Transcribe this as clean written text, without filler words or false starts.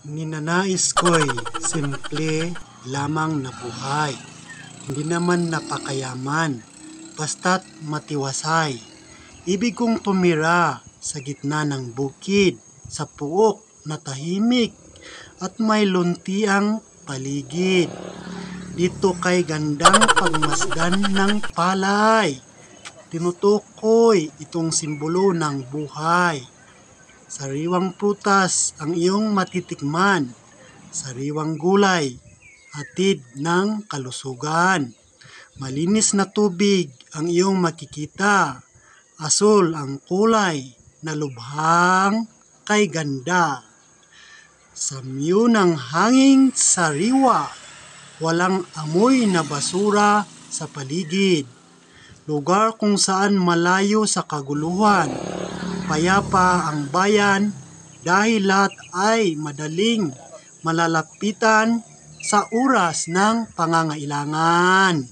Ninanais ko'y simple lamang na buhay. Hindi naman napakayaman, basta't matiwasay. Ibig kong tumira sa gitna ng bukid, sa puok na tahimik, at may luntiang paligid. Dito kay gandang pagmasdan ng palay. Tinutukoy itong simbolo ng buhay. Sariwang prutas ang iyong matitikman, sariwang gulay, hatid ng kalusugan. Malinis na tubig ang iyong makikita, asul ang kulay na lubhang kay ganda. Samyo ng hanging sariwa, walang amoy na basura sa paligid. Lugar kung saan malayo sa kaguluhan, payapa ang bayan dahil lahat ay madaling malalapitan sa oras ng pangangailangan.